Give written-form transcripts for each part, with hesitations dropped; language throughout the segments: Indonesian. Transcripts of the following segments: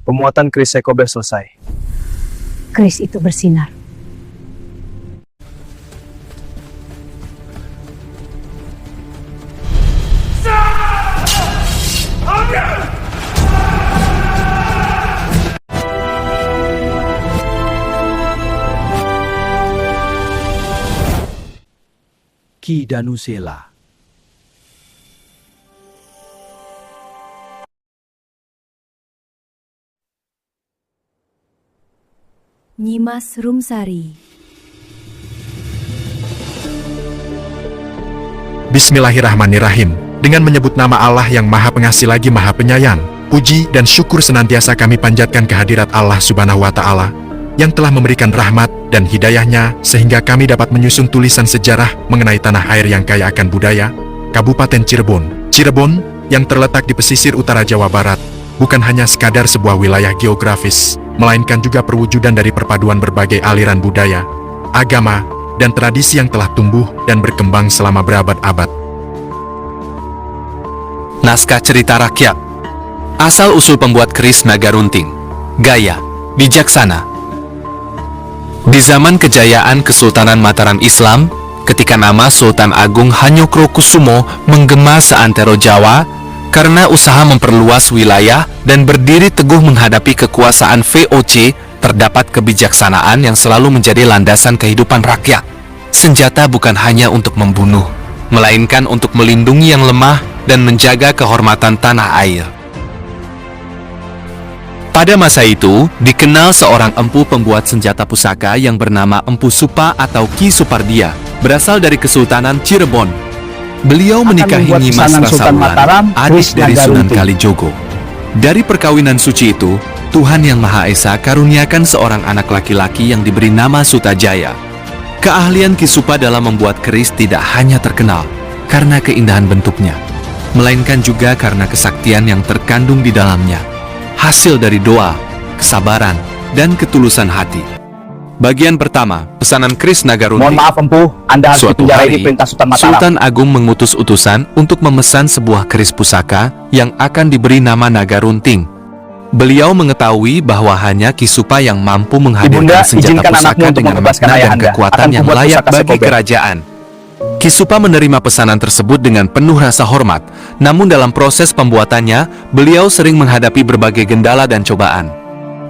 Pemuatan keris Sekober selesai. Keris itu bersinar. Ki Danusela. Nyimas Rumsari. Bismillahirrahmanirrahim. Dengan menyebut nama Allah yang Maha Pengasih lagi Maha Penyayang, puji dan syukur senantiasa kami panjatkan kehadirat Allah Subhanahu wa Ta'ala yang telah memberikan rahmat dan hidayahnya sehingga kami dapat menyusun tulisan sejarah mengenai tanah air yang kaya akan budaya, Kabupaten Cirebon. Cirebon yang terletak di pesisir utara Jawa Barat bukan hanya sekadar sebuah wilayah geografis, melainkan juga perwujudan dari perpaduan berbagai aliran budaya, agama, dan tradisi yang telah tumbuh dan berkembang selama berabad-abad. Naskah cerita rakyat. Asal-usul pembuat keris naga runting. Gaya bijaksana. Di zaman kejayaan Kesultanan Mataram Islam, ketika nama Sultan Agung Hanyokrokusumo menggema seantero Jawa, karena usaha memperluas wilayah dan berdiri teguh menghadapi kekuasaan VOC, terdapat kebijaksanaan yang selalu menjadi landasan kehidupan rakyat. Senjata bukan hanya untuk membunuh, melainkan untuk melindungi yang lemah dan menjaga kehormatan tanah air. Pada masa itu, dikenal seorang empu pembuat senjata pusaka yang bernama Empu Supa atau Ki Supardia, berasal dari Kesultanan Cirebon. Beliau menikahi Nyimas Rasaulan, adik dari Sunan Kalijogo. Dari perkawinan suci itu, Tuhan Yang Maha Esa karuniakan seorang anak laki-laki yang diberi nama Sutajaya. Keahlian Ki Supa dalam membuat keris tidak hanya terkenal karena keindahan bentuknya, melainkan juga karena kesaktian yang terkandung di dalamnya. Hasil dari doa, kesabaran, dan ketulusan hati. Bagian pertama, pesanan keris naga runting. Mohon maaf Empu, Anda harus Suatu dipenjara hari, di perintah Sultan Mataram. Sultan Agung mengutus utusan untuk memesan sebuah keris pusaka yang akan diberi nama naga runting. Beliau mengetahui bahwa hanya Ki Supa yang mampu menghadirkan senjata pusaka dengan makna dan kekuatan yang layak bagi kerajaan. Ki Supa menerima pesanan tersebut dengan penuh rasa hormat, namun dalam proses pembuatannya, beliau sering menghadapi berbagai kendala dan cobaan.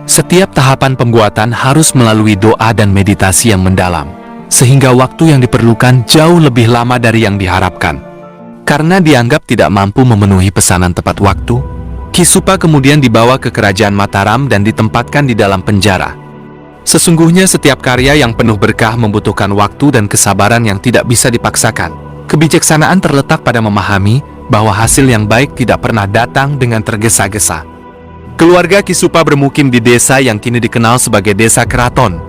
Setiap tahapan pembuatan harus melalui doa dan meditasi yang mendalam, sehingga waktu yang diperlukan jauh lebih lama dari yang diharapkan. Karena dianggap tidak mampu memenuhi pesanan tepat waktu, Ki Supa kemudian dibawa ke kerajaan Mataram dan ditempatkan di dalam penjara. Sesungguhnya setiap karya yang penuh berkah membutuhkan waktu dan kesabaran yang tidak bisa dipaksakan. Kebijaksanaan terletak pada memahami bahwa hasil yang baik tidak pernah datang dengan tergesa-gesa. Keluarga Ki Supa bermukim di desa yang kini dikenal sebagai Desa Keraton.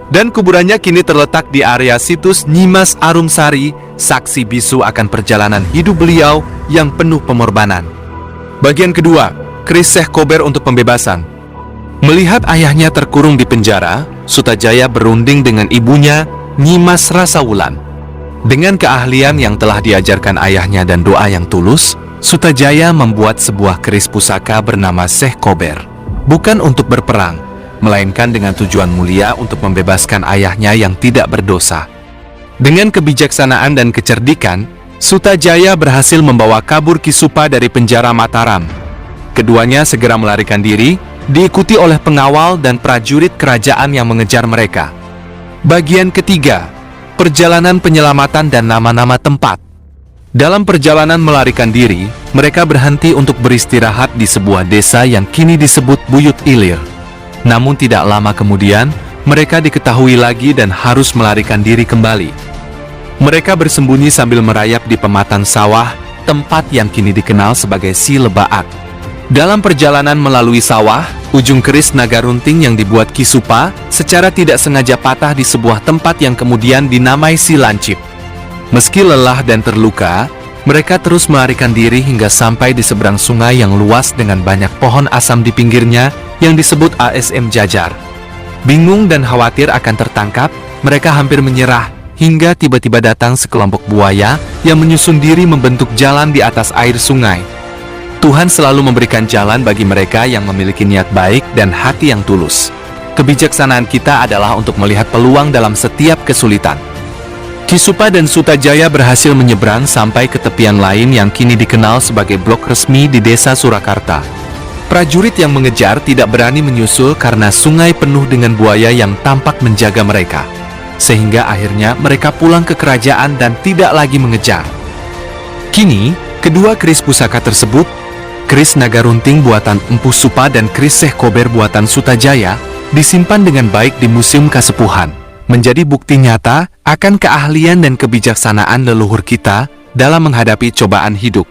Dan kuburannya kini terletak di area situs Nyimas Arumsari, saksi bisu akan perjalanan hidup beliau yang penuh pengorbanan. Bagian kedua, keris Syekh Kober untuk pembebasan. Melihat ayahnya terkurung di penjara, Sutajaya berunding dengan ibunya, Nyimas Rasaulan. Dengan keahlian yang telah diajarkan ayahnya dan doa yang tulus, Sutajaya membuat sebuah keris pusaka bernama Syekh Kober. Bukan untuk berperang, melainkan dengan tujuan mulia untuk membebaskan ayahnya yang tidak berdosa. Dengan kebijaksanaan dan kecerdikan, Sutajaya berhasil membawa kabur Ki Supa dari penjara Mataram. Keduanya segera melarikan diri, diikuti oleh pengawal dan prajurit kerajaan yang mengejar mereka. Bagian ketiga, perjalanan penyelamatan dan nama-nama tempat. Dalam perjalanan melarikan diri, mereka berhenti untuk beristirahat di sebuah desa yang kini disebut Buyut Ilir. Namun tidak lama kemudian, mereka diketahui lagi dan harus melarikan diri kembali. Mereka bersembunyi sambil merayap di pematang sawah, tempat yang kini dikenal sebagai Silebaak. Dalam perjalanan melalui sawah, ujung keris naga runting yang dibuat Ki Supa secara tidak sengaja patah di sebuah tempat yang kemudian dinamai Silancip. Meski lelah dan terluka, mereka terus melarikan diri hingga sampai di seberang sungai yang luas dengan banyak pohon asam di pinggirnya yang disebut ASM Jajar. Bingung dan khawatir akan tertangkap, mereka hampir menyerah hingga tiba-tiba datang sekelompok buaya yang menyusun diri membentuk jalan di atas air sungai. Tuhan selalu memberikan jalan bagi mereka yang memiliki niat baik dan hati yang tulus. Kebijaksanaan kita adalah untuk melihat peluang dalam setiap kesulitan. Ki Supa dan Sutajaya berhasil menyeberang sampai ke tepian lain yang kini dikenal sebagai blok resmi di desa Surakarta. Prajurit yang mengejar tidak berani menyusul karena sungai penuh dengan buaya yang tampak menjaga mereka. Sehingga akhirnya mereka pulang ke kerajaan dan tidak lagi mengejar. Kini, kedua keris pusaka tersebut, keris naga runting buatan Empu Supa dan keris Syekh Kober buatan Sutajaya, disimpan dengan baik di Museum Kasepuhan, menjadi bukti nyata akan keahlian dan kebijaksanaan leluhur kita dalam menghadapi cobaan hidup.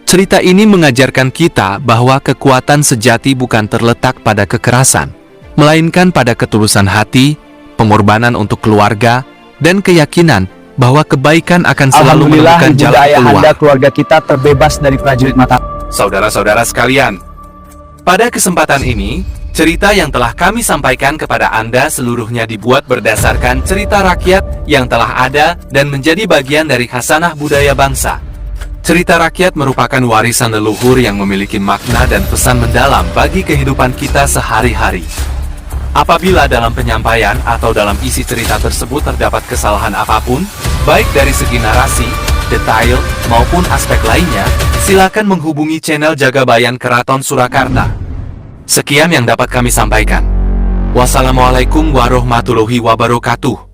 Cerita ini mengajarkan kita bahwa kekuatan sejati bukan terletak pada kekerasan, melainkan pada ketulusan hati, pengorbanan untuk keluarga, dan keyakinan bahwa kebaikan akan selalu menemukan jalan keluar. Anda keluarga kita terbebas dari prajurit Mataram. Saudara-saudara sekalian, pada kesempatan ini, cerita yang telah kami sampaikan kepada Anda seluruhnya dibuat berdasarkan cerita rakyat yang telah ada dan menjadi bagian dari khasanah budaya bangsa. Cerita rakyat merupakan warisan leluhur yang memiliki makna dan pesan mendalam bagi kehidupan kita sehari-hari. Apabila dalam penyampaian atau dalam isi cerita tersebut terdapat kesalahan apapun, baik dari segi narasi, detail, maupun aspek lainnya, silakan menghubungi channel Jagabayan Keraton Surakarta. Sekian yang dapat kami sampaikan. Wassalamualaikum warahmatullahi wabarakatuh.